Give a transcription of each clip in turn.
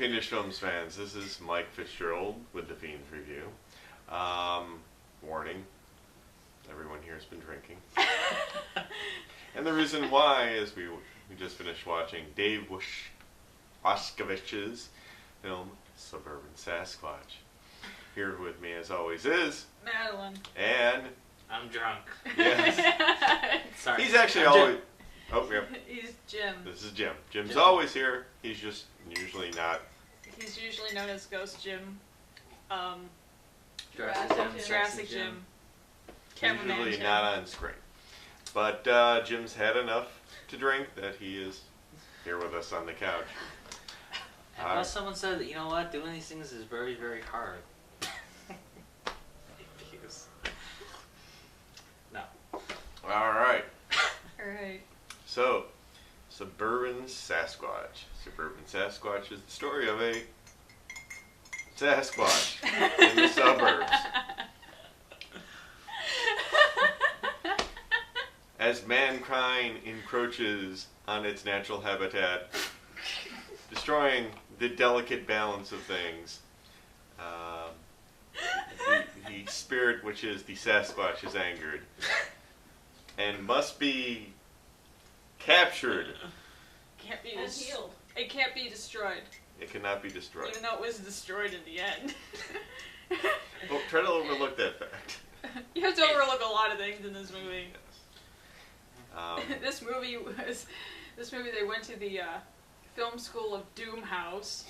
Fiendish Films fans, this is Mike Fitzgerald with the Fiends Review. Warning, everyone here has been drinking. And the reason why is we just finished watching Dave Wascavage's film, Suburban Sasquatch. Here with me as always is... Madeline. And... I'm drunk. Yes. Sorry. He's actually always... Oh, yep. He's Jim. This is Jim. Jim's always here. He's just usually not... He's usually known as Ghost Jim. Jurassic Jim. Cameraman Usually Jim. not on screen. But Jim's had enough to drink that he is here with us on the couch. Unless someone said that, you know what, doing these things is very, very hard. No. Alright. Alright. So, Suburban Sasquatch. Suburban Sasquatch is the story of a Sasquatch in the suburbs. As mankind encroaches on its natural habitat, destroying the delicate balance of things, the spirit, which is the Sasquatch, is angered and must be captured. Can't be And healed. It can't be destroyed. It cannot be destroyed. Even though it was destroyed in the end. Well, try to overlook that fact. You have to overlook a lot of things in this movie. Yes. This movie they went to the film school of Doom House.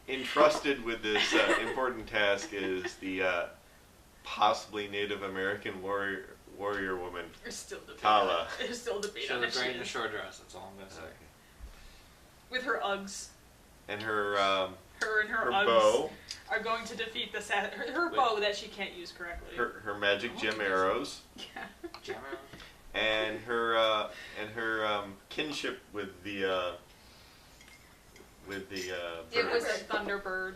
Entrusted with this important task is the possibly Native American warrior woman, There's still debate. Tala. There's still debate She on was that great in a shit. short dress, that's all I'm going to say. Okay. With her Uggs. And her Her and her her Uggs bow, are going to defeat the her bow that she can't use correctly. her magic gem arrows, Yeah. Jammer? and her kinship with the It was birds. a Thunderbird.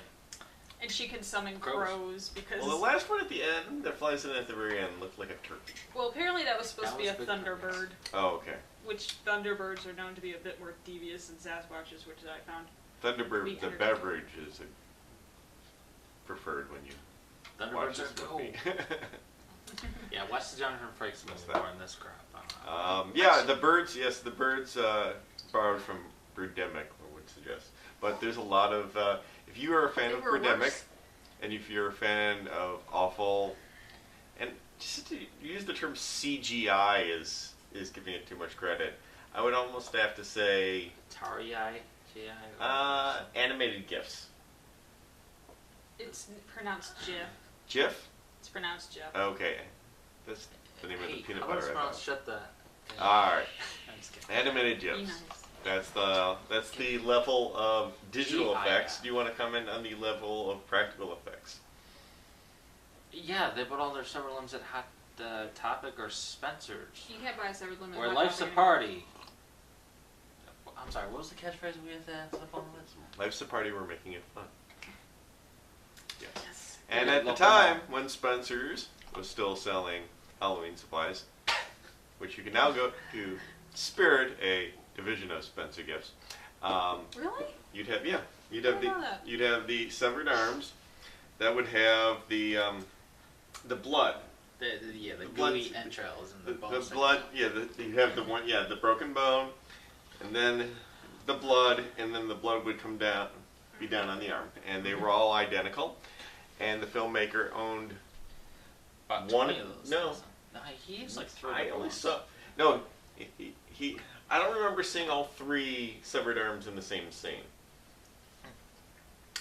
And she can summon crows because... Well, the last one at the end that flies in at the very end looked like a turkey. Well, apparently that was supposed That to be a was big Thunderbird. Oh, okay. Which Thunderbirds are known to be a bit more devious than Sasquatches, which I found. Thunderbird, We the entered beverage, is preferred when you watch Thunderbirds are this cool. movie. Yeah, watch the Jonathan Frakes What's movie that? more than this crap. I don't know. Yeah, the birds. Yes, the birds borrowed from Birdemic, I would suggest. But there's a lot of. If you are a fan They of were Birdemic, worse. and if you're a fan of awful, and just to use the term CGI is giving it too much credit. I would almost have to say Atari-I? GI? animated GIFs. It's pronounced Jiff. GIF? It's pronounced Jeff. Okay, that's the name of the peanut how butter. about I thought. shut the... All right, I'm just kidding. animated Be GIFs. nice. That's the level of digital GIF. effects. Do you want to comment on the level of practical effects? Yeah, they put all their severed limbs at Hot Topic or Spencer's. You can't buy a severed limb. at Where Hot life's a Topic. party. I'm sorry, what was the catchphrase we had to flip on this? Life's a party, we're making it fun. Yes. Yes. And Yeah, at the local time mall. when Spencer's was still selling Halloween supplies, which you can now go to Spirit, a division of Spencer Gifts. Really? You'd have I didn't know that. you'd have the severed arms that would have the blood. The blood- gooey entrails and The the bones. blood, yeah, you have the one, yeah, the broken bone, and then the blood, and then the blood would come down, be down on the arm, and they were all identical, and the filmmaker owned About one. 20 of those No, things. No, he used like 3 I different only ones. saw no. He I don't remember seeing all 3 severed arms in the same scene.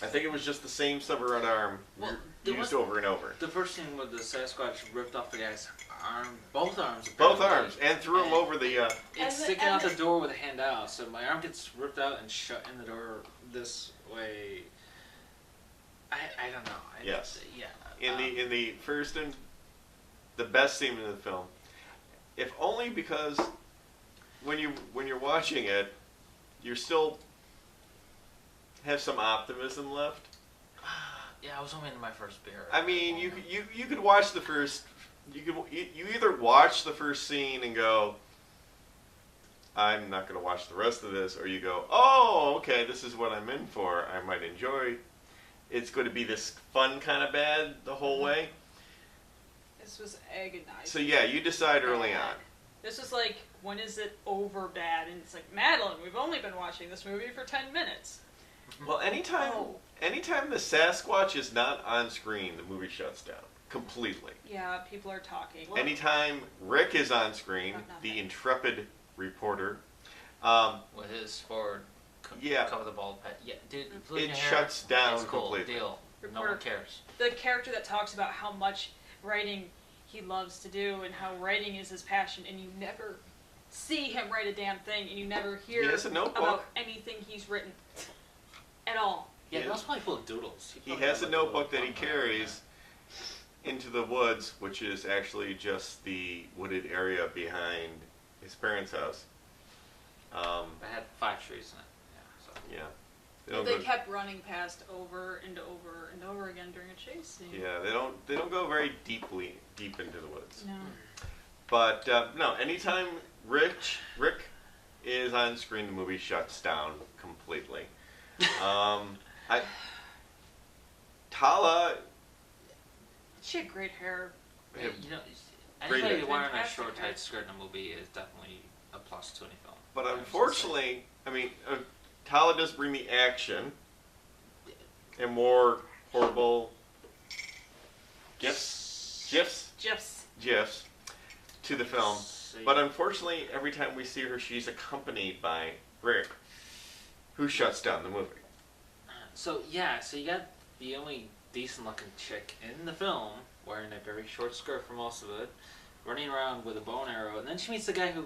I think it was just the same severed arm Well, there used was- over and over. The first scene with the Sasquatch ripped off the guy's arm, both arms. Both apparently. arms, and threw them over the. It's And the- sticking and out the the- door with a hand out, so my arm gets ripped out and shut in the door this way. I don't know. Yes. Yeah. In the first and the best scene in the film, if only because when you're watching it, you're still have some optimism left. Yeah, I was only in my first beer. I mean, you could watch the first. You either watch the first scene and go, I'm not going to watch the rest of this, or you go, oh, okay, this is what I'm in for. I might enjoy. It's going to be this fun kind of bad the whole way. This was agonizing. So yeah, you decide early on. This was like, when is it over bad? And it's like, Madeline, we've only been watching this movie for 10 minutes. Well, anytime the Sasquatch is not on screen, the movie shuts down completely. Yeah, people are talking. Anytime Rick is on screen, the intrepid reporter, with his forward yeah, cover the bald pet. Yeah, dude, it shuts down it's cool. completely. Deal. No one cares. The character that talks about how much writing he loves to do and how writing is his passion, and you never see him write a damn thing, and you never hear He has a notebook. about anything he's written at all. Yeah, that was probably full of doodles. He has a notebook that he carries into the woods, which is actually just the wooded area behind his parents' house. It had 5 trees in it. Yeah. They kept running past over and over and over again during a chase scene. Yeah, they don't go very deep into the woods. No. But no, anytime Rick is on screen, the movie shuts down completely. Tala. She had great hair. Yeah, you know, Great anybody hair. wearing a Fantastic short hair. tight skirt in a movie is definitely a plus to any film. But unfortunately, I mean, Tala does bring the action and more horrible gifs to the film. But unfortunately, every time we see her, she's accompanied by Rick, who shuts down the movie. So you got the only decent looking chick in the film wearing a very short skirt for most of it, running around with a bow and arrow, and then she meets the guy who,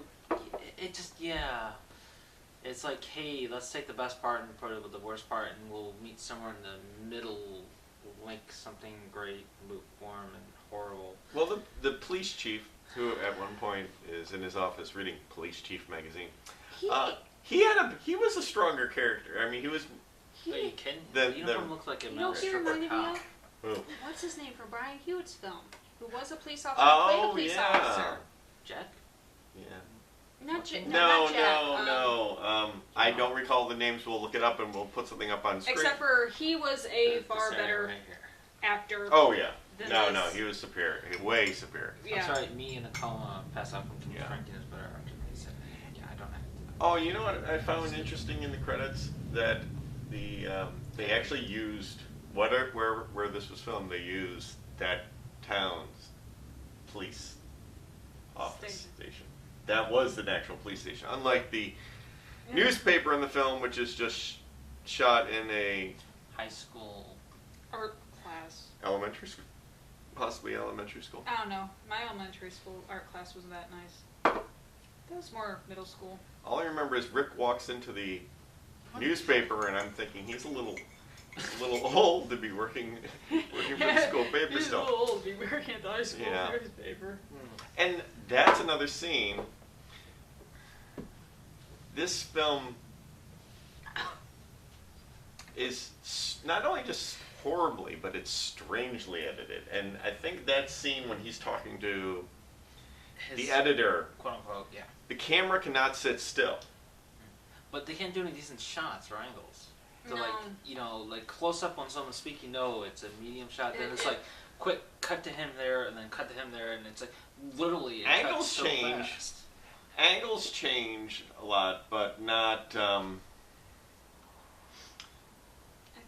it's like, hey, let's take the best part and put it with the worst part, and we'll meet somewhere in the middle, like something great, lukewarm, and horrible. Well, the police chief, who at one point is in his office reading Police Chief magazine, he was a stronger character. I mean, he was. Are you kidding? The You don't look like a You know member who he of reminded me cop. of? Who? What's his name from Brian Hewitt's film? Who was a police officer? Oh, played a police yeah. officer. Jack? Yeah. Not Jack. No. Jack. I don't recall the names. We'll look it up and we'll put something up on screen. Except for he was a far This better right here. actor. Oh yeah. than No, this. he was superior. Way superior. Yeah. I'm sorry, me and a coma pass out from Yeah. Frankie is better actor. He said, yeah, I don't have to. Oh, you know what I found interesting in the credits? That they actually used where this was filmed. They used that town's police office station. That was the actual police station. Unlike the newspaper in the film, which is just shot in a High school. Art class. elementary school, possibly elementary school. I don't know. My elementary school art class wasn't that nice. That was more middle school. All I remember is Rick walks into the newspaper, and I'm thinking he's a little old to be working for the school paper He's still. a little old to be working at the high school Yeah. newspaper. And that's another scene. This film is not only just horribly, but it's strangely edited. And I think that scene when he's talking to the editor, Quote unquote, yeah. the camera cannot sit still. But they can't do any decent shots or angles. So No. like close up on someone speaking, no, it's a medium shot, then it's like quick cut to him there and then cut to him there, and it's like literally it Angles cuts so change. fast. Angles change a lot, but not I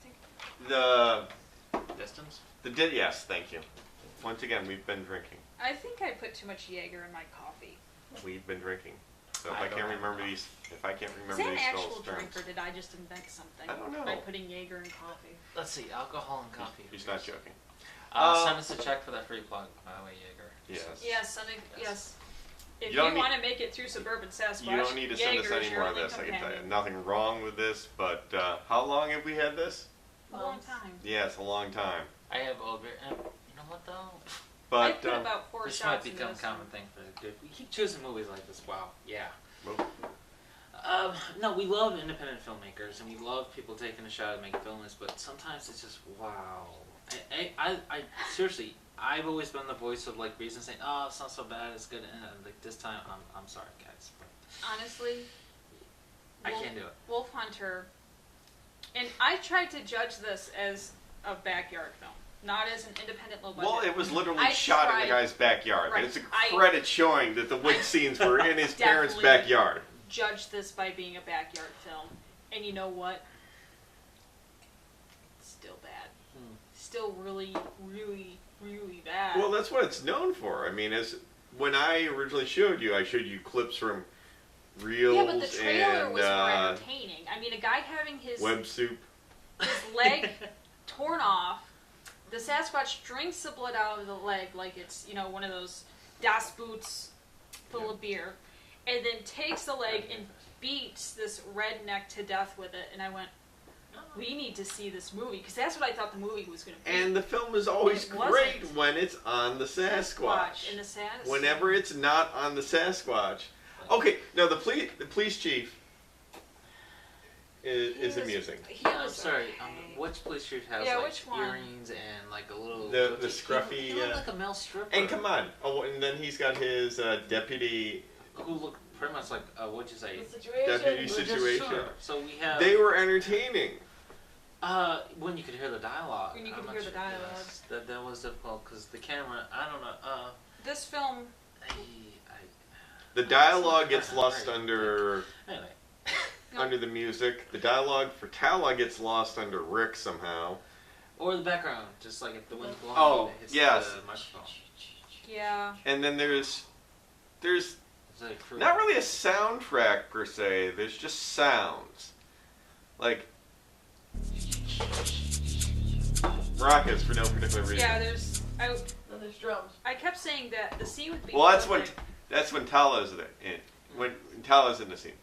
think the Distance? yes, thank you. Once again, we've been drinking. I put too much Jaeger in my coffee. We've been drinking. So if I I don't can't have remember enough. these, if I can't Is remember that an these actual spells, drink, terms. or did I just invent something I don't know. by putting Jaeger in coffee? Let's see, alcohol and coffee. He's not joking. Send us a check for that free plug, by the way, Jaeger. Yes. Yes, yes. If You you, don't want to make it through Suburban Sasquatch, You don't need to send us Jaeger is any your more of only this. I can tell you, companion. nothing wrong with this. But how long have we had this? A long time. Yes, a long time. I have over. You know what though? I But put about 4 This might shots in become a this common one. thing for the good. We keep choosing movies like this. Wow. Yeah. well, No, we love independent filmmakers and we love people taking a shot at making films, but sometimes it's just wow. I seriously, I've always been the voice of like reason, saying, "Oh, it's not so bad, it's good." And like this time, I'm sorry, guys, but Honestly, I can't do it. Wolf Hunter, and I tried to judge this as a backyard film, not as an independent low budget. Well, it was literally I shot in tried- the guy's backyard. Right. It's a credit showing that the woods scenes were in his parents' Definitely backyard. Judge this by being a backyard film, and you know what? It's still bad. Still really, really, really bad. Well, that's what it's known for. I mean, when I originally showed you clips from reels yeah, but the trailer and was more entertaining. I mean, a guy having his web soup. leg torn off, the Sasquatch drinks the blood out of the leg like it's, one of those Das Boots full of beer, and then takes the leg and beats this redneck to death with it. And I went, we need to see this movie, because that's what I thought the movie was going to be. And the film is always It great wasn't. when it's on the Sasquatch. And the Sasquatch. Whenever it's not on the Sasquatch. Okay, no, the police chief is amusing. I'm sorry. Which police chief has like which one? earrings and like a little The scruffy. He looked like a male stripper. And come on, and then he's got his deputy. Who looked pretty much like what'd you say? Deputy situation. Sure. So we have. They were entertaining. When you could hear the dialogue. When you could I'm hear not the sure- dialogue. yes, that was difficult because the camera. I don't know. This film. The dialogue gets lost under Anyway. the music. The dialogue for Tala gets lost under Rick somehow. Or the background, just like if the wind's blowing. Oh, it hits yes. the microphone. Yeah. And then there's It's like not really a soundtrack per se. There's just sounds, like rockets for no particular reason. Yeah, there's. There's drums. I kept saying that the scene with Well, that's when Tala's in. When Tala's in the scene.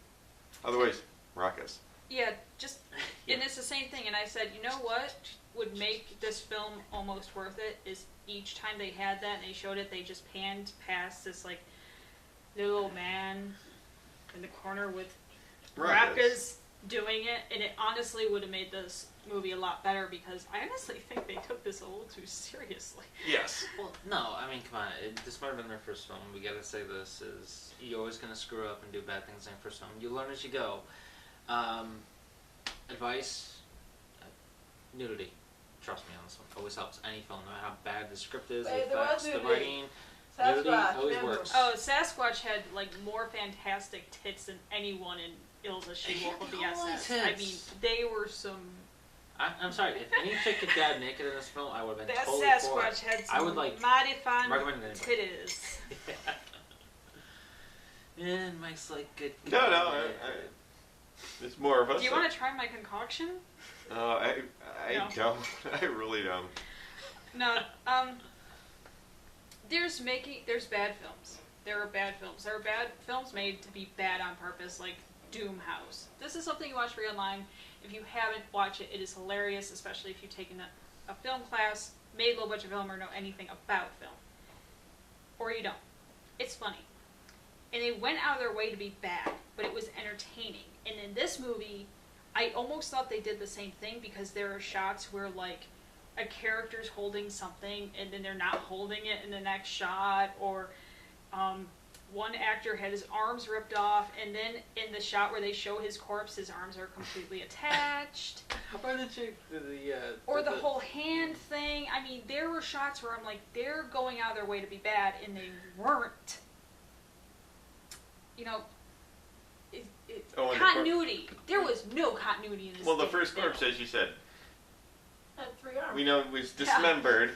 Otherwise, rockets. Yeah, just, and it's the same thing. And I said, you know what would make this film almost worth it is each time they had that and they showed it, they just panned past this like little man in the corner with rockets doing it, and it honestly would have made this movie a lot better, because I honestly think they took this a little too seriously. Yes. Well, no, I mean, come on. This might have been their first film. We gotta say this is you're always gonna screw up and do bad things in your first film. You learn as you go. Advice: nudity. Trust me on this one. Always helps. Any film, no matter how bad the script is, the Hey, there effects, was the nudity. writing. Sasquatch, Nudity always remember. works. Oh, Sasquatch had like more fantastic tits than anyone in Ilza She-Wolf of the Holy SS. I mean, tits. they were some. I'm sorry. If any chick could dad naked in this film, I would have been That totally for Sasquatch it. had some I would like mighty fine recommend it to anybody. titties. And Mike's like good. No, it's more of us. Do you want to try my concoction? I No. don't. I really don't. No. There's bad films. There are bad films. There are bad films made to be bad on purpose, like Doom House. This is something you watch free online. If you haven't watched it, it is hilarious, especially if you've taken a film class, made low budget film, or know anything about film. Or you don't. It's funny. And they went out of their way to be bad, but it was entertaining. And in this movie, I almost thought they did the same thing, because there are shots where like a character's holding something and then they're not holding it in the next shot, or one actor had his arms ripped off, and then in the shot where they show his corpse, his arms are completely attached. Or the chick, Or the whole hand thing. I mean, there were shots where I'm like, they're going out of their way to be bad, and they weren't. You know, Oh, and continuity. There was no continuity in this. Well, the damn first film. corpse, as you said, Had 3 arms. we know it was dismembered.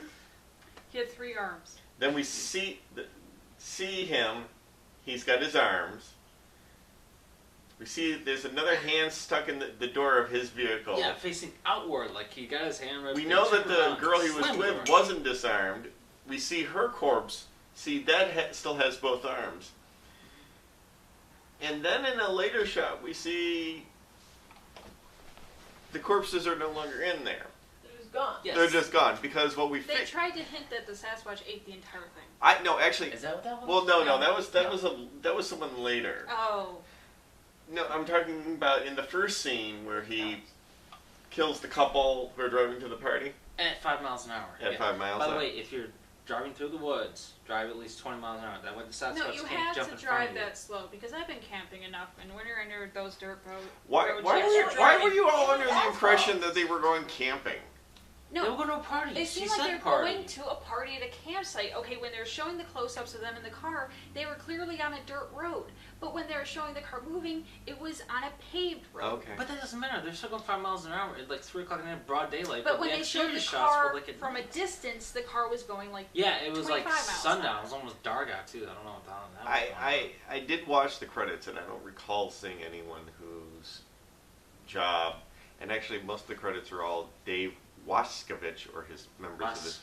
He had 3 arms. Then we see him. He's got his arms. We see there's another hand stuck in the door of his vehicle. Yeah, facing outward, like he got his hand ripped. We and know that turned the around, girl he was slammed the with door. wasn't disarmed. We see her corpse. See, that still has both arms. And then in a later shot, we see the corpses are no longer in there. They're just gone. Yes. They're just gone, because what we They fixed. tried to hint that the Sasquatch ate the entire thing. No, actually. Is that what that was? Well, no, that was someone later. Oh. No, I'm talking about in the first scene where he kills the couple who are driving to the party At 5 miles an hour. at 5 miles By an the hour. way, if you're driving through the woods, drive at least 20 miles an hour. That way the Sasquatch No, you can't have jump to in front drive of you. that slow because I've been camping enough, and when you're under those dirt roads, Why were you all under the impression that they were going camping? They were No, going to a party. it She seemed like said they're party. going to a party at a campsite. Okay, when they're showing the close-ups of them in the car, they were clearly on a dirt road. But when they're showing the car moving, it was on a paved road. Okay. But that doesn't matter. They're still going 5 miles an hour at like 3 o'clock in the night, broad daylight. But when the they showed exterior the shots car were like at from a night. distance, the car was going like Yeah, it was like 25 miles an sundown. hour. It was almost dark out too. I don't know what the hell that was going on. I did watch the credits, and I don't recall seeing anyone whose job, and actually most of the credits are all Dave Wascavage or his members of his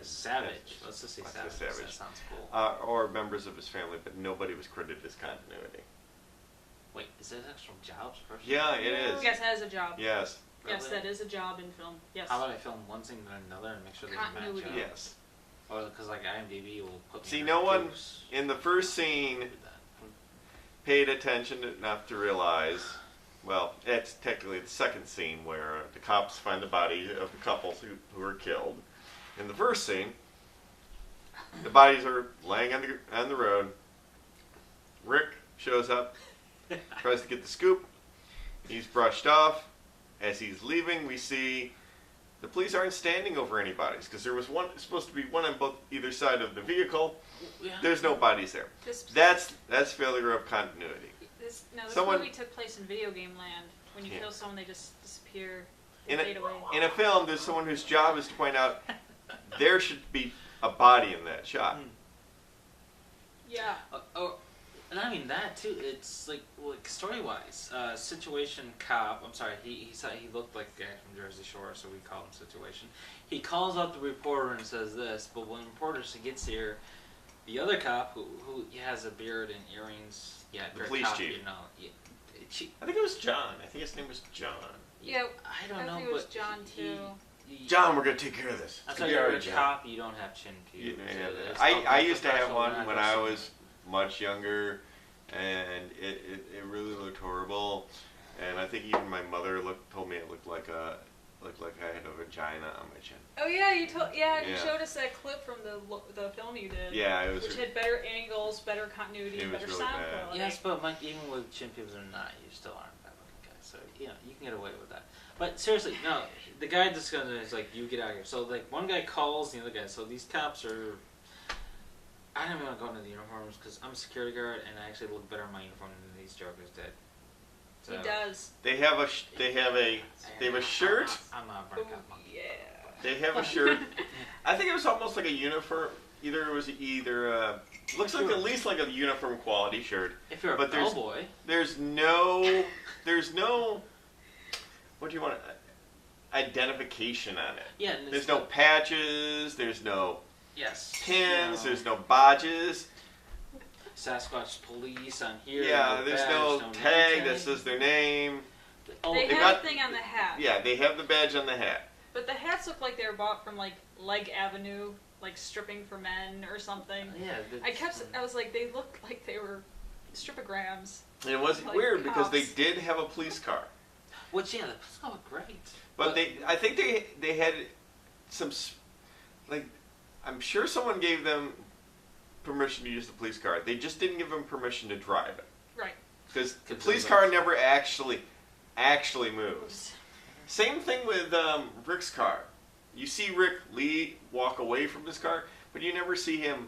Savage. Let's just say Vasquez Savage. Savage. That sounds cool. or members of his family, but nobody was credited as continuity. Wait, is that actual jobs? First? Yeah, it is. Yes, that is a job. Yes, Yes, Really? that is a job in film. Yes. How about I film one scene then another and make sure they match Continuity. up? yes. Or because like IMDb will put me See, in no one groups. in the first scene Do that. paid attention enough to realize. Well, it's technically the second scene where the cops find the body of the couples who were killed. In the first scene, the bodies are laying on the road. Rick shows up, tries to get the scoop. He's brushed off. As he's leaving, we see the police aren't standing over any bodies because there was supposed to be one on either side of the vehicle. Yeah. There's no bodies there. This, That's failure of continuity. this someone- movie took place in video game land. When you Yeah. kill someone, they just disappear. They In fade away. in a film, there's someone whose job is to point out there should be a body in that shot. Yeah. And I mean that too. It's like story wise, Situation Cop. I'm sorry, he looked like the guy from Jersey Shore, so we call him Situation. He calls out the reporter and says this, but when the reporter gets here, the other cop who has a beard and earrings, The police cop, chief. you know, I think it was John. I think his name was John. Yeah, I don't I know, think it was but John too. John, we're gonna take care of this. I It's thought gonna be you're alright, a John. cop. You don't have chin You- pubes. yeah, It's I not used to have professional, one not when I personal. was much younger, and it really looked horrible. And I think even my mother told me it looked like I had a vagina on my chin. Oh yeah, you Yeah. showed us that clip from the film you did. Yeah, it was. Which had better angles, better continuity, It and was better really sound bad. quality. Yes, but Mike, even with chin pubes or not, you still aren't a bad looking guy. So you know you can get away with that. But seriously, no, the guy that's gonna is like, you get out of here. So like one guy calls the other guy. So these cops are. I don't even want to go into the uniforms because I'm a security guard and I actually look better in my uniform than these jokers did. So, He does. They have a shirt. I'm not a Oh, burnt out monkey. yeah. They have a shirt. I think it was almost like a uniform. Looks like at least like a uniform quality shirt. If you're a But there's- bellboy, There's no, what do you want? Identification on it. yeah. And There's it's no the- patches. There's no yes pins. no There's no badges. Sasquatch police on here. Yeah, there's badge, no name tag that tag. says their name. Oh, They they have got- a thing on the hat. Yeah, they have the badge on the hat. But the hats look like they were bought from like Leg Avenue, like stripping for men or something. yeah. I was like, they looked like they were stripograms. And it was Like weird because they cops. did have a police car, Which yeah, that's not great. but I think they had some I'm sure someone gave them permission to use the police car. They just didn't give them permission to drive it. Right. Because the Because police of car those- never actually moves. Same thing with Rick's car. You see Rick walk away from his car, but you never see him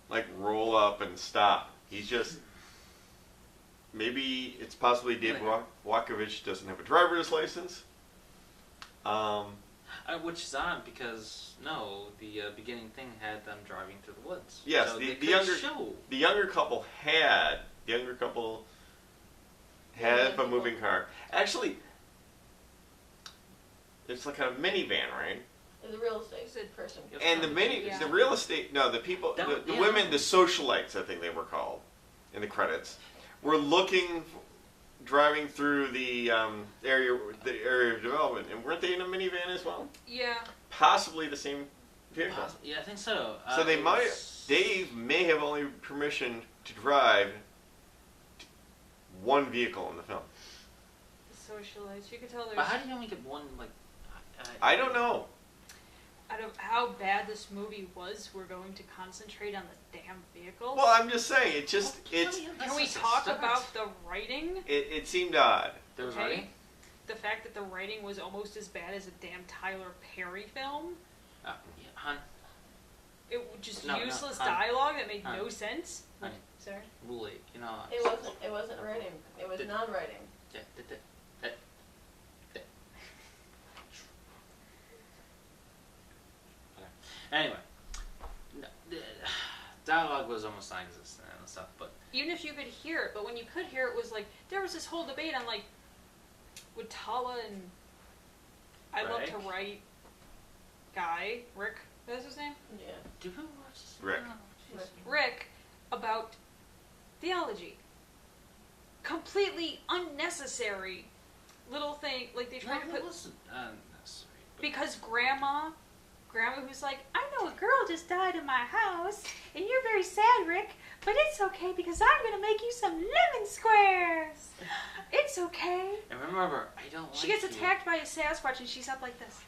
like roll up and stop. He's just maybe it's possibly Dave Wascavage doesn't have a driver's license. Which is odd because the beginning thing had them driving through the woods. Yes, so the they could younger- show. The younger couple had a moving car. Actually, it's like a minivan, right? There's a real estate person. Yep. And Yeah. the real estate, no, the people, That- the yeah. women, the socialites, I think they were called in the credits, were driving through the area of development, and weren't they in a minivan as well? Yeah. Possibly the same vehicle. Yeah, I think so. So they it might. was- Dave may have only permission to drive one vehicle in the film. The socialites. You could tell there's. But how do you only get one like? I don't know. out of how bad this movie was, we're going to concentrate on the damn vehicles. Well, I'm just saying, it's Can we talk about the writing? it seemed odd. There was writing? The fact that the writing was almost as bad as a damn Tyler Perry film. Yeah, hon. It was just No, useless hon. dialogue that made Hon. no sense. Hon. Sorry. Rule 8, you know. It wasn't writing. It was non-writing. Anyway, no, the dialogue was almost non-existent and stuff, but Even if you could hear it, but when you could hear it, was like there was this whole debate on like, would Tala and I love to write guy Rick, that's his name. Yeah. do people watch this? Rick. Oh, jeez. Rick about theology. Completely unnecessary little thing. Like they tried to No, put it wasn't unnecessary. But because grandma who's like, I know a girl just died in my house, and you're very sad, Rick, but it's okay because I'm gonna make you some lemon squares. It's okay. and remember, I don't like She gets you. attacked by a Sasquatch and she's up like this.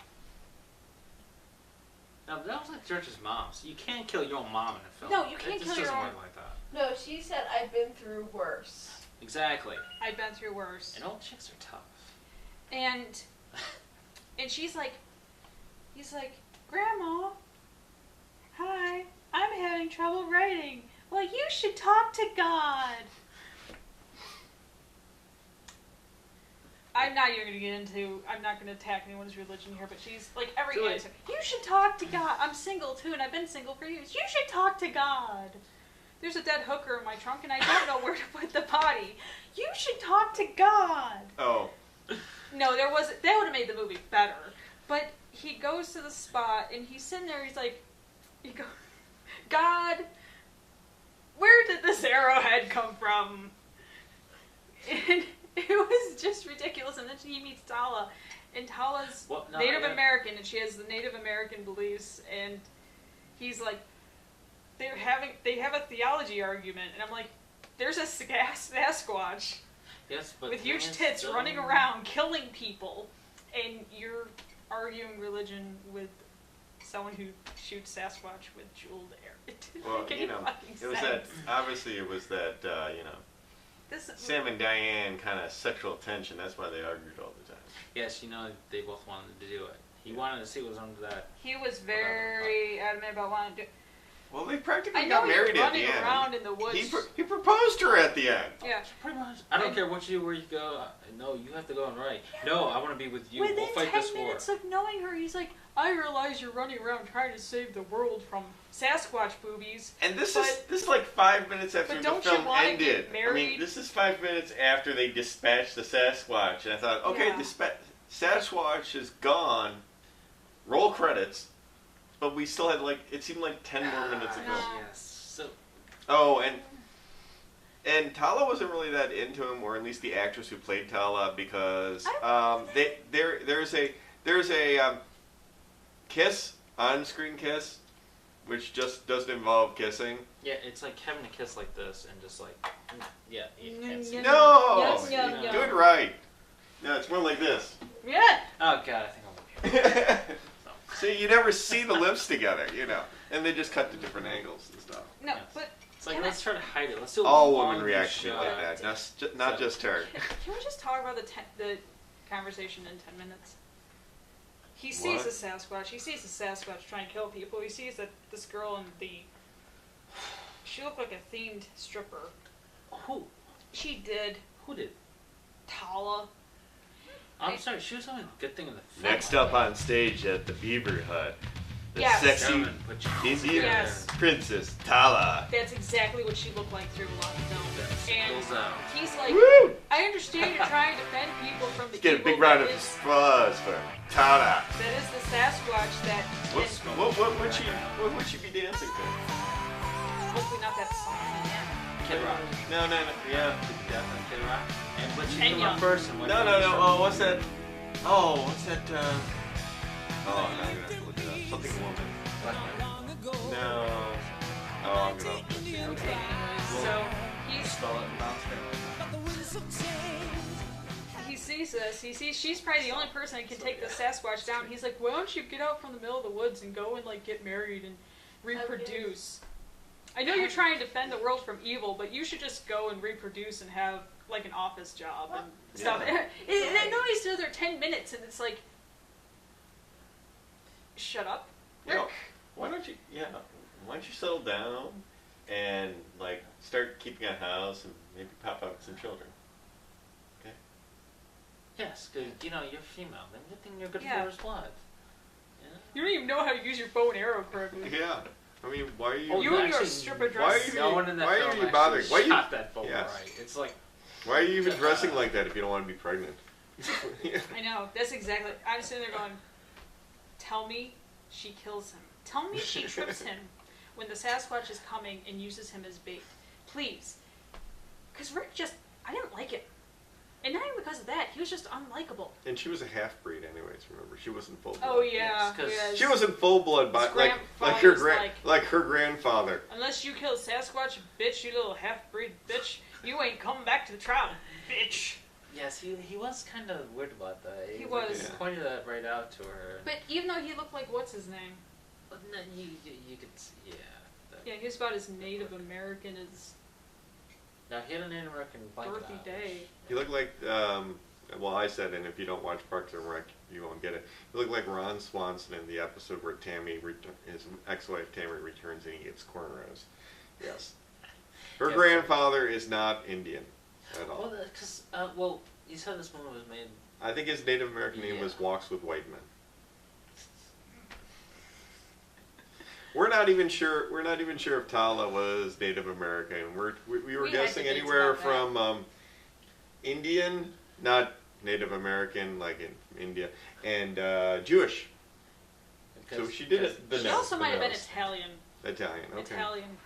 No, that was like George's mom. So you can't kill your own mom in a film. No, you can't it kill just your doesn't own- work like that. No, she said I've been through worse. Exactly. I've been through worse. And old chicks are tough. And she's like, he's like, Grandma, hi, I'm having trouble writing. Well, you should talk to God. I'm not even going to get into, I'm not going to attack anyone's religion here, but she's like, every Do it. answer, you should talk to God. I'm single too, and I've been single for years. You should talk to God. There's a dead hooker in my trunk, and I don't know where to put the body. You should talk to God. Oh. No, there wasn't. That would have made the movie better. But he goes to the spot, and he's sitting there. He's like, God, where did this arrowhead come from? And it was just ridiculous. And then he meets Tala, and Tala's Native American, and she has the Native American beliefs. And he's like, they have a theology argument, and I'm like, there's a Sasquatch. Yes, but with huge tits running around killing people, and you're arguing religion with someone who shoots Sasquatch with jeweled air. It didn't Well, make any you know, fucking it was sense. obviously it was that, This, Sam and Diane kind of sexual tension. That's why they argued all the time. Yes, you know, they both wanted to do it. He wanted to see what was under that. he was very adamant about wanting to do. Well, they practically I know got married he was at the running end. around in the woods. He proposed to her at the end. Yeah. Pretty much. I don't care what you do, where you go. No, you have to go and write. No, I want to be with you. Within we'll fight 10 this war. minutes of knowing her, he's like, I realize you're running around trying to save the world from Sasquatch boobies. And this is like 5 minutes after But the don't you film wanna ended. get I married? mean, this is 5 minutes after they dispatched the Sasquatch, and I thought, okay, Yeah. the Sasquatch is gone. Roll credits. But we still had it seemed like 10 more minutes ago. Yes. So. Oh, and Tala wasn't really that into him, or at least the actress who played Tala, because there's a kiss, on-screen kiss, which just doesn't involve kissing. Yeah, it's like having a kiss like this and just like, yeah. No, Yum, do it right. No, it's more like this. Yeah. Oh god, I think I'm with you. See, you never see the lips together, and they just cut to different angles and stuff. No, Yes. but It's like, Can let's try to hide it. Let's do a All long women react to it shot. like that, not just her. can we just talk about the conversation in 10 minutes? He sees What? a Sasquatch. He sees a Sasquatch trying to kill people. He sees that this girl in she looked like a themed stripper. Who? She did. Who did? Tala. I'm sorry, she was the only good thing in the film. Next up on stage at the Beaver Hut, the Yes. sexy Gentlemen, put your hands Indian together. Yes. princess Tala. That's exactly what she looked like through a lot of film. That's And goes out. he's like, Woo! I understand you're trying to defend people from the Let's get a evil big round that of is- applause for Tala. that is the Sasquatch that What would she be dancing to? hopefully not that song. Kid Rock. No, yeah. Definitely Kid Rock. And but she And came Young. up first and went No. first. Oh, what's that? Oh, what's that? Oh, no, I'm gonna have to look it up. Something woman. Black Mirror. No. Oh, I'm gonna. Okay, anyways, so he's Spell it and bounce it. he's sees this. He sees she's probably the only person that can take the Sasquatch down. He's like, why don't you get out from the middle of the woods and go and like get married and reproduce? I know you're trying to defend the world from evil, but you should just go and reproduce and have like an office job and stuff. Yeah. And I know he's still there 10 minutes, and it's like, shut up. You know, why don't you settle down and like start keeping a house and maybe pop out some children? Okay. Yes, because you're female. Then you think you're good Yeah. for his blood. Yeah. You don't even know how to use your bow and arrow correctly. Yeah. I mean, why are you? Oh, You and your actually, stripper why are dress. you- No one in that why are film you actually bothering? Why are you- shot that bow Yes. right. It's like, Why are you even dressing like that if you don't want to be pregnant? I know. That's exactly. I'm sitting there going, tell me she kills him. Tell me she trips him when the Sasquatch is coming and uses him as bait. Please. Because Rick I didn't like it. And not even because of that. He was just unlikable. And she was a half-breed anyways, remember? She wasn't full-blood. Oh, yeah. Yes, 'cause yes. She wasn't full-blood, but His like grandfather's her grandfather. Unless you killed Sasquatch, bitch, you little half-breed bitch, you ain't coming back to the trial, bitch. yes, he was kind of weird about that. He was. He pointed that right out to her. But even though he looked like, what's his name? But no, you could see, yeah. Yeah, he was about as Native American as Now, he had an Native American blanket Dorothy on. Day. He looked like, well, I said, and if you don't watch Parks and Rec, you won't get it. He looked like Ron Swanson in the episode where his ex-wife Tammy returns and he gets cornrows. Yes. Her Yes. grandfather is not Indian at all. Well, because, you said this movie was made. I think his Native American name was Yeah. Walks with White Men. We're not even sure if Tala was Native American. We were We had guessing debates anywhere about from Indian, not Native American like in India, and Jewish. So she did it. She also might have been Italian. Italian, okay. Italian.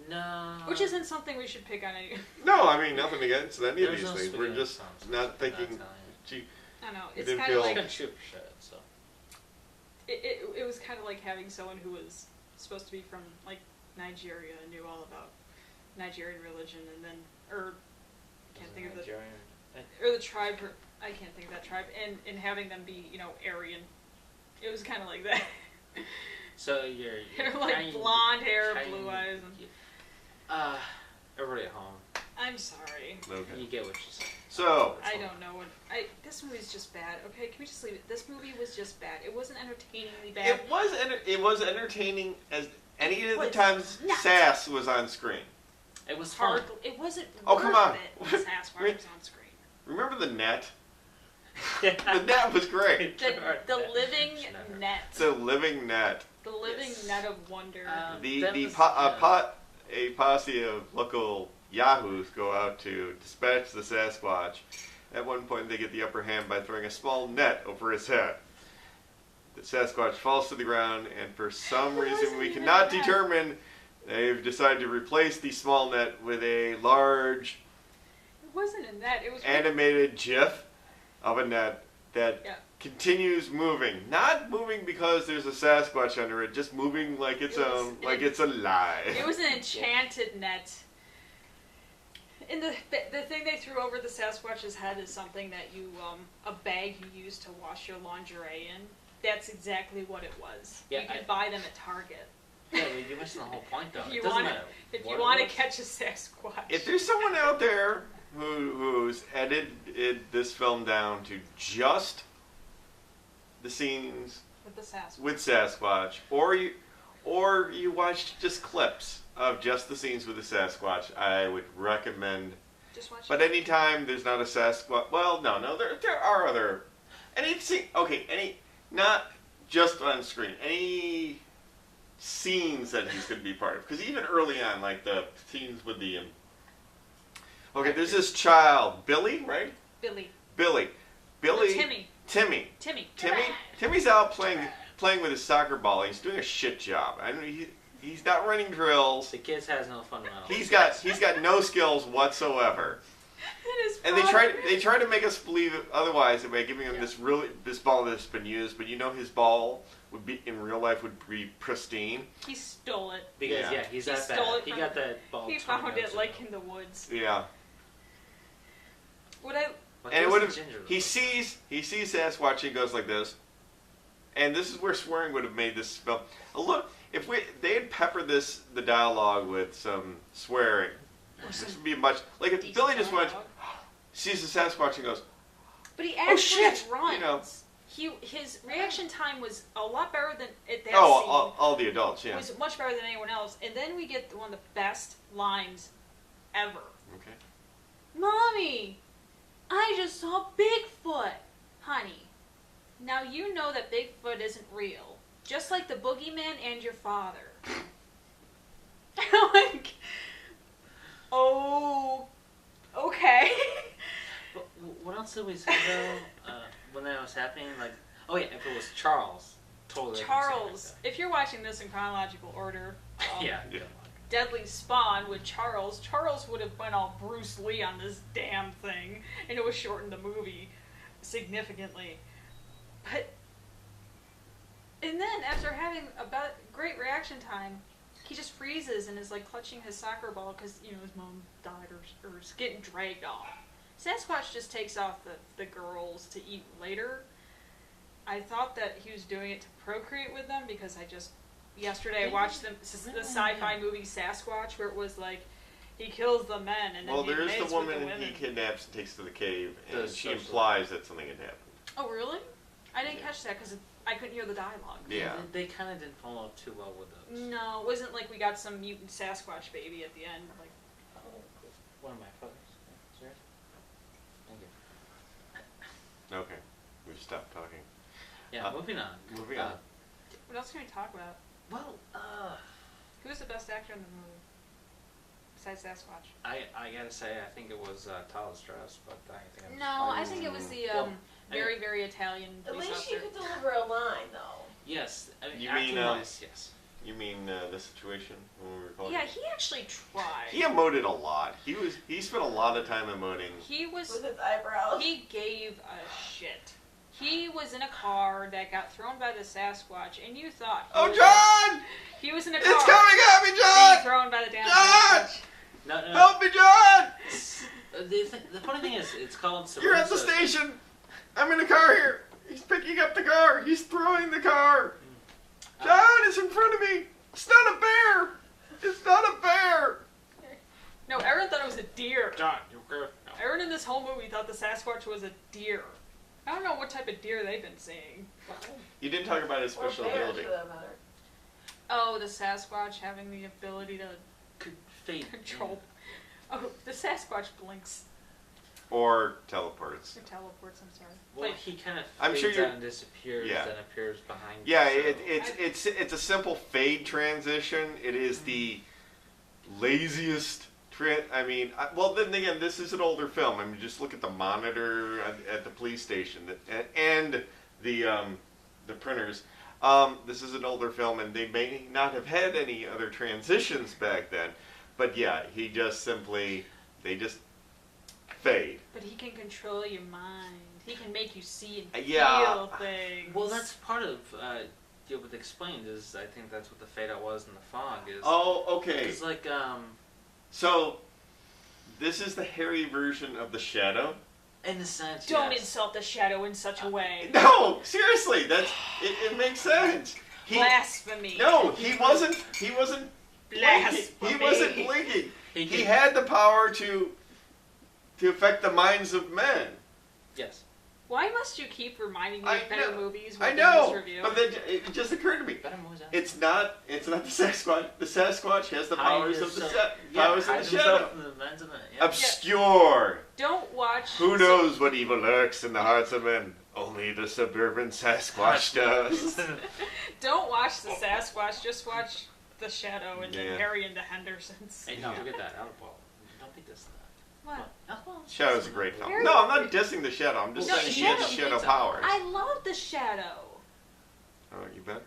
No. Which isn't something we should pick on any. No, I mean nothing against any of There's these no things. We're spaghetti just sauce. not thinking. Italian. She, I know. You It's didn't kind feel- of It's like got shoot shit, so. it was kind of like having someone who was supposed to be from like Nigeria and knew all about Nigerian religion, and then can't think of the tribe. I can't think of that tribe, and having them be Aryan. It was kind of like that. So you're They're like blonde hair, blue eyes. And, everybody at home, I'm sorry. okay. you get what you say. So I don't know what this movie's just bad. Okay, can we just leave it? This movie was just bad. It wasn't entertainingly bad. it was entertaining as any of the Was times not. Sass was on screen. It was fun. It wasn't. Oh, come worth on. It when Sasquatch was on screen. Remember the net? The net was great. The living net. The living net. The living Yes. net of wonder. A posse of local yahoos go out to dispatch the Sasquatch. At one point, they get the upper hand by throwing a small net over his head. The Sasquatch falls to the ground, and for some It reason wasn't we even cannot a net. determine, they've decided to replace the small net with a large It wasn't a net. It was. animated GIF of a net that Yeah. continues moving. Not moving because there's a Sasquatch under it, just moving like it's It was alive. It was an enchanted net. And the thing they threw over the Sasquatch's head is something that a bag you use to wash your lingerie in. That's exactly what it was. Yeah, You could buy them at Target. Yeah, you're missing the whole point, though. If It you doesn't wanna- matter. If what you it want to was. catch a Sasquatch. If there's someone out there who's edited this film down to just the scenes with the Sasquatch. with Sasquatch, or you watched just clips of just the scenes with the Sasquatch, I would recommend. Just watch But it. anytime there's not a Sasquatch, well, no, there are other, not just on screen, any scenes that he's going to be part of. Because even early on, like the scenes with the, there's this child, Billy, right? Billy. Billy. Timmy. Timmy's out playing with his soccer ball. He's doing a shit job. I mean, he's not running drills. The kids has no fundamentals. He's got no skills whatsoever. And they try to make us believe otherwise by giving him this ball that's been used, but his ball would be in real life would be pristine. He stole it. Because Yeah. he's He that stole bad. it He from- got that ball. He 20 found minutes it like ago. in the woods. Yeah. Like, And it where's would the have. ginger, He though? sees Sasquatch and goes like this, and this is where swearing would have made this film a look. If they had peppered the dialogue with some swearing, this would be much like if Decent Billy just went, dialogue. sees the Sasquatch and goes, But he "Oh, actually shit," runs. you know. His reaction time was a lot better than at that "Oh, scene. all the adults, It yeah." was much better than anyone else. And then we get one of the best lines ever. Okay. Mommy, I just saw Bigfoot. Honey, now you know that Bigfoot isn't real. Just like the boogeyman and your father. Like, oh, okay. But what else did we say though? When that was happening, like, oh yeah, if it was Charles, totally. different Charles, scene if you're watching this in chronological order, like that. Yeah. Yeah. Deadly Spawn with Charles would have went all Bruce Lee on this damn thing, and it would shorten the movie significantly. But, and then after having about great reaction time, he just freezes and is like clutching his soccer ball because, you know, his mom died or is getting dragged off. Sasquatch just takes off the girls to eat later. I thought that he was doing it to procreate with them because yesterday I watched the sci-fi movie Sasquatch where it was like he kills the men and then Well, he there is mates the with woman women. he kidnaps and takes to the cave, and The she social- implies that something had happened. Oh, really? I didn't Yeah. catch that because I couldn't hear the dialogue. Yeah. They kind of didn't follow up too well with those. No, it wasn't like we got some mutant Sasquatch baby at the end. Like, One of my photos. Sure. Thank you. Okay, we've stopped talking. Yeah, moving on. Moving on. what else can we talk about? Well, Who was the best actor in the movie besides Sasquatch? I gotta say, I think it was Tyler Strauss, but I think I'm No, I think it was the Well, very, very Italian At police least she officer. could deliver a line, though. Yes. I mean, You mean, acting-wise, yes. You mean the situation when we were recording? Yeah, he actually tried. He emoted a lot. He spent a lot of time emoting. He was. With his eyebrows. He gave a shit. He was in a car that got thrown by the Sasquatch, and you thought. Oh, John! He was in a car. It's coming at me, being John! thrown by the damn John! Sasquatch. No. Help me, John! The funny thing is, it's called Suburban You're at the Sasquatch. station. I'm in the car here. He's picking up the car. He's throwing the car. John, it's in front of me. It's not a bear. It's not a bear. No, Aaron thought it was a deer. John, you okay? No. Aaron in this whole movie thought the Sasquatch was a deer. I don't know what type of deer they've been seeing. You didn't talk about his Or special bears, ability. for that matter. Oh, the Sasquatch having the ability to Could fade. control. Oh, the Sasquatch blinks. Or teleports. Or teleports, I'm sorry. Well, Like, he kind of I'm fades sure you're- out and disappears, Yeah. then appears behind. Yeah, you, it's a simple fade transition. It is the laziest. Well, then again, this is an older film. I mean, just look at the monitor at the police station and the printers. This is an older film, and they may not have had any other transitions back then. But yeah, they just fade. but he can control your mind. He can make you see and Yeah. feel things. Well, that's part of what explained is I think that's what the fade out was in the fog is. Oh, okay. It's like So, this is the hairy version of the shadow. in a sense. Don't yes. insult the shadow in such a way. No, seriously, it makes sense. Blasphemy. No, he wasn't Blasphemy. blinking. He wasn't blinking. He He did- had the power to affect the minds of men. Yes. Why must you keep reminding me I of better know- movies I within know, this review? but then it just occurred to me. Better movies out. It's not the Sasquatch. The Sasquatch has the powers of the powers hide of the himself shadow. from the events of it. Yeah. Obscure. Don't watch. Who knows what evil lurks in the hearts of men? Only the Suburban Sasquatch does. Don't watch the Sasquatch. Just watch the Shadow and Yeah. Harry and the Hendersons. Hey, don't forget that. Outball. Don't think this. What? Outball. Shadow's a great film. Harry- No, I'm not dissing the Shadow. I'm just No, saying he has the Shadow- shadow powers. I love the Shadow. Oh, you better.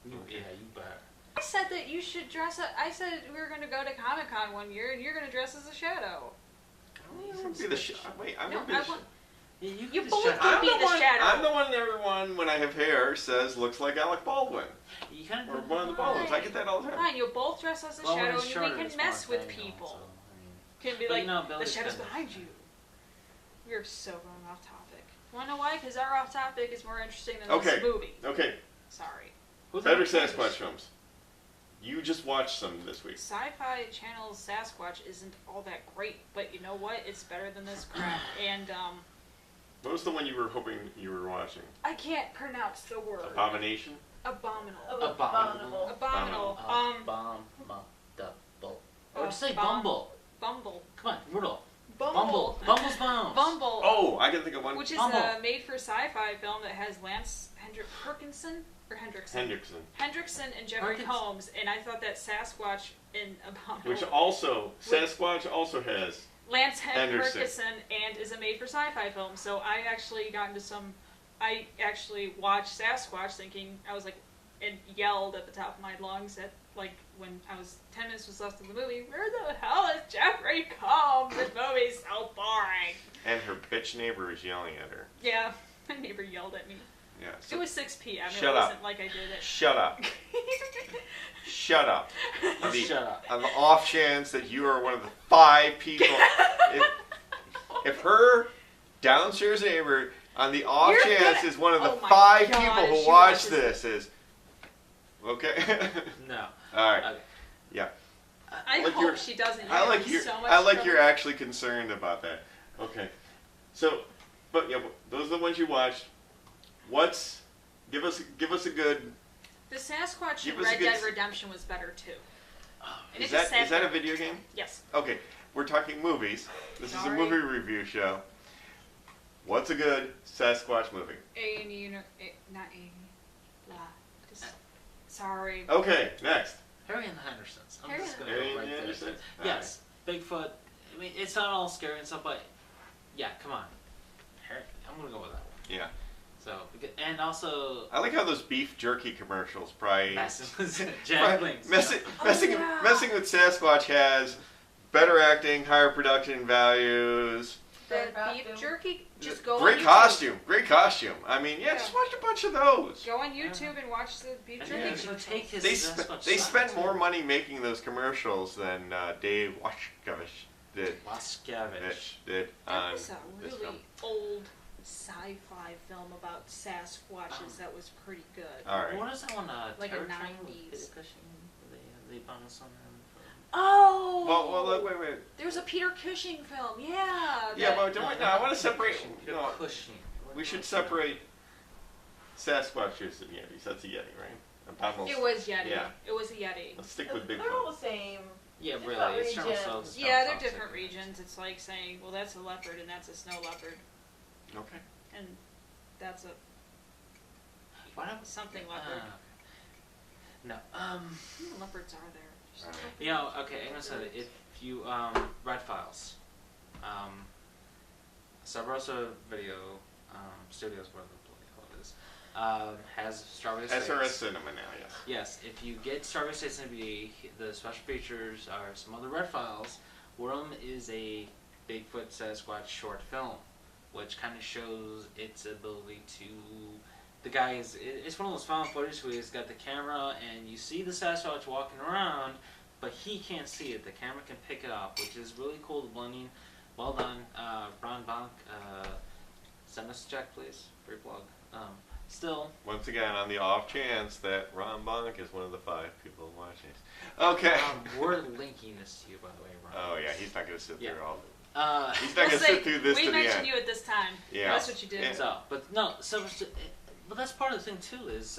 Yeah, you bet. I said that you should dress up. I said we were going to go to Comic-Con one year, and you're going to dress as a Shadow. I want to be the Shadow. Wait, I'm No, gonna be I the Shadow. want- You You could both shut could up. be the Shadow. I'm the one everyone, when I have hair, says looks like Alec Baldwin. You kind Or of one of the Baldwins. I get that all the time. Fine, you'll both dress as a Well, when Shadow, it's and shorter, we can it's mess more with thing, people. so, I mean, Can be but like, you know, the Billy's Shadow's kinda- behind you. We're so going off topic. Wanna know why? Because our off topic is more interesting than Okay. this movie. Okay. Sorry. Better Sasquatch films. You just watched some this week. Sci-Fi Channel's Sasquatch isn't all that great, but you know what? It's better than this crap. And What was the one you were hoping you were watching? I can't pronounce the word. Abomination? Abominable. Abominable. Abominable. Or just say Bumble. Bumble. Come on, Myrtle. Bumble. Bumble's Bones. Bumble. Oh, I can think of one. Which is Bumble. a made-for-sci-fi film that has Lance Hendrickson or Hendrickson. Hendrickson and Jeffrey Perkins. Combs, and I thought that Sasquatch in Abominable. Which also, Sasquatch also has. Lance Henderson. Hendrickson and is a made-for-sci-fi film. So I actually got into some. I actually watched Sasquatch, thinking I was like, and yelled at the top of my lungs at like when I was 10 minutes was left of the movie. Where the hell is Jeffrey Combs? This movie's so boring. And her bitch neighbor is yelling at her. Yeah, my neighbor yelled at me. Yeah. It was 6 p.m. Shut it up. wasn't like I did it. Shut up. Shut up. Shut up. On the off chance that you are one of the 5 people. if her downstairs neighbor, on the off You're chance, gonna- is one of the Oh my 5 God, people if who she watch watches this, is. Okay? No. Alright. Okay. Yeah. I Like hope you're- she doesn't. I like You're you're, in so much I like trouble. you're actually concerned about that. Okay. So, but yeah, those are the ones you watched. Give us a good. The Sasquatch Give in us a Red good Dead s- Redemption was better too. And Is it just that sat a there. video game? Yes. Okay, we're talking movies. This is a Sorry. movie review show. What's a good Sasquatch movie? Not A. Blah. Just, sorry. Okay, next. Harry and the Hendersons. I'm Harry just and gonna Harry go and right the there. Hendersons? Yes, Bigfoot. I mean, it's not all scary and stuff, but yeah, come on. Harry, I'm gonna go with that. Yeah. So, and also I like how those beef jerky commercials probably Jacklings. messing yeah. with Sasquatch has better acting, higher production values. The Better beef costume. jerky. Just go. Great on YouTube. costume. Great costume. I mean, yeah, Yeah. just watch a bunch of those. Go on YouTube and watch the beef And jerky. yeah, you commercials. take his They Sasquatch they son, spent too. more money making those commercials than Dave Wascavage did. Wascavage. That on was a this really film. old sci-fi film about Sasquatches that was pretty good. All right. What is that one? Like a Terror Train with 90s. Peter Cushing? They bonus on him. Oh! Well, look, wait. There was a Peter Cushing film, yeah. Yeah, that- but don't we, no, I want to separate. Peter No, Cushing. we should separate Sasquatches and Yetis. That's a Yeti, right? Abominable. It was Yeti. Yeah. It was a Yeti. Let's stick with They're all Bigfoot. the same. Yeah, Different really. It's regions. almost Yeah, they're different regions. It's like saying, well, that's a leopard and that's a snow leopard, Okay. and that's a What happened? something leopard. No. How many leopards are there? Just Alright. leopards. You know, okay, I'm gonna say that if you Red Files, Sabrosa Video Studios, whatever the hell it is, has Strawberry States. SRS Cinema now, yes. Yes, if you get Strawberry States DVD, the special features are some other Red Files. One of them is a Bigfoot Sasquatch short film, which kind of shows its ability to. The guy is. It's one of those found footage where he's got the camera and you see the Sasquatch walking around, but he can't see it. The camera can pick it up, which is really cool. The blending, well done. Ron Bonk, send us a check, please. Free plug. Still. Once again, on the off chance that Ron Bonk is one of the 5 people watching this. Okay. We're linking this to you, by the way, Ron. Oh yeah, he's not gonna sit through Yeah. all. He's not We'll gonna say, sit through this we to the mentioned end. you at this time. Yeah. That's what you did. Yeah. So, but no, but that's part of the thing too. Is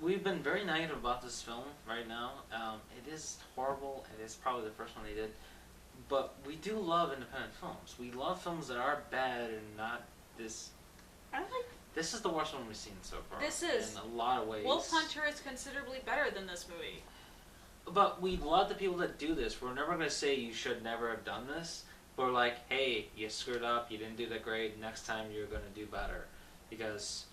we've been very negative about this film right now. It is horrible. It is probably the first one they did, but we do love independent films. We love films that are bad and not this. I like This is the worst one we've seen so far. This is. in a lot of ways. Wolf Hunter is considerably better than this movie. But we love the people that do this. We're never going to say you should never have done this. But we're like, hey, you screwed up. You didn't do that great. Next time you're going to do better. Because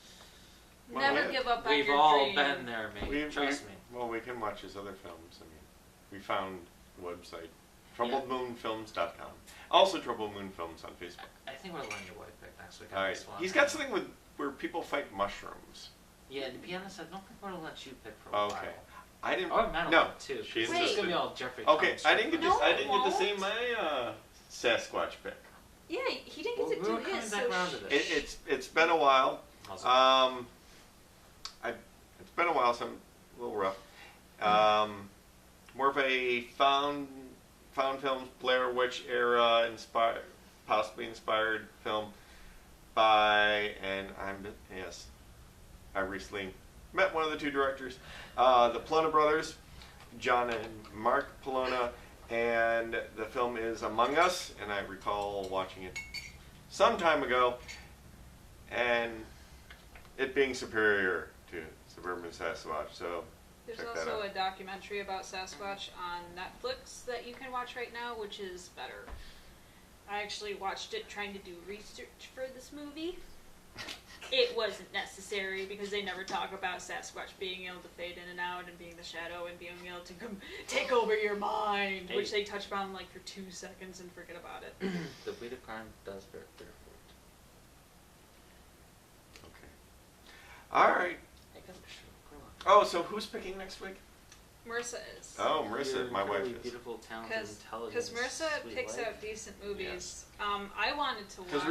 Well, Never we- give up on we've your all dream. been there, mate. Trust me. Well, we can watch his other films. I mean, we found the website, troubledmoonfilms.com. Also, Troubled Moon Films on Facebook. I think we're letting your wife pick next week. All right. He's got something with where people fight mushrooms. Yeah, to be honest, I don't think we're going to let you pick for a Okay. while. I didn't. Or Madeline, no, too. she It's insisted. going to be all Jeffrey Okay, Combs I didn't get stuff. to. No, I it didn't get to say won't. my Sasquatch pick. Yeah, he didn't get to We do were coming his. back So around to this. It's been a while. How's it? It's been a while, so I'm a little rough. More of a found films, Blair Witch era possibly inspired film by, and I recently met one of the two directors, the Polona brothers, John and Mark Polona, and the film is Among Us, and I recall watching it some time ago, and it being superior to Suburban Sasquatch, so there's check that also out. a documentary about Sasquatch on Netflix that you can watch right now, which is better. I actually watched it trying to do research for this movie. It wasn't necessary because they never talk about Sasquatch being able to fade in and out and being the shadow and being able to take over your mind, Hey. which they touch upon like for 2 seconds and forget about it. The weight of crime does bear fruit. Okay. All right. I got a show. Grow up. Oh, so who's picking next week? Marissa is. Oh, Marissa, You're my wife incredibly is. beautiful, talented, intelligent. Because Marissa sweet picks wife. out decent movies. I wanted to watch. Because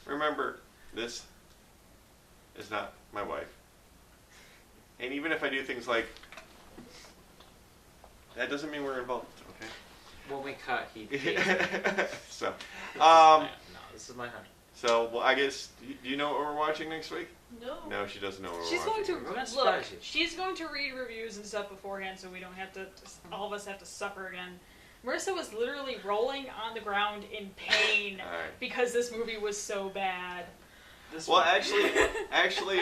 remember, this is not my wife. And even if I do things like, that doesn't mean we're involved, okay? When we cut, he pays me. So, No, this is my honey. so well, I guess, do you know what we're watching next week? No. No, she doesn't know what we're She's going watching. to We're gonna look. surprise you. She's going to read reviews and stuff beforehand, so we don't have to. All of us have to suffer again. Marissa was literally rolling on the ground in pain All right. because this movie was so bad. This Well, one. actually,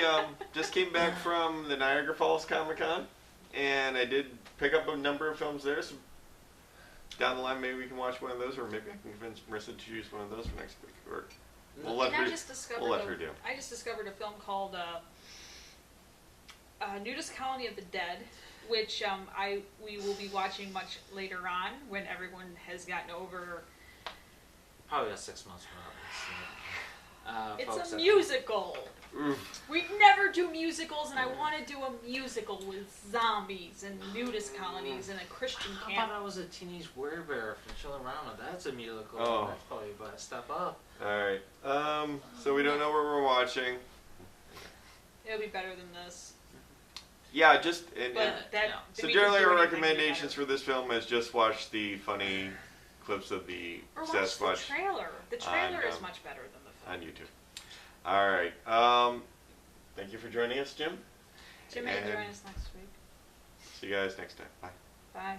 just came back from the Niagara Falls Comic Con, and I did pick up a number of films there. So down the line, maybe we can watch one of those, or maybe I can convince Marissa to choose one of those for next week. Or we'll let And her. I just discovered. We'll let her do. I just discovered a film called Nudist Colony of the Dead, which we will be watching much later on when everyone has gotten over. Probably about 6 months from now. It's folks, a musical. Oof. We never do musicals, and I want to do a musical with zombies and nudist colonies and a Christian How camp. about I was a teenage werebear from Chillerama? That's a musical. Oh. That's probably about a step up. All right. So we don't know what we're watching. It'll be better than this. Yeah, just But that. no. so we generally can do our anything to be recommendations better. for this film is just watch the funny clips of the Or watch the Sasquatch trailer. The trailer is on, much better than the film. on YouTube. All right. Thank you for joining us, Jim. Jim may and- join us next week. See you guys next time. Bye. Bye.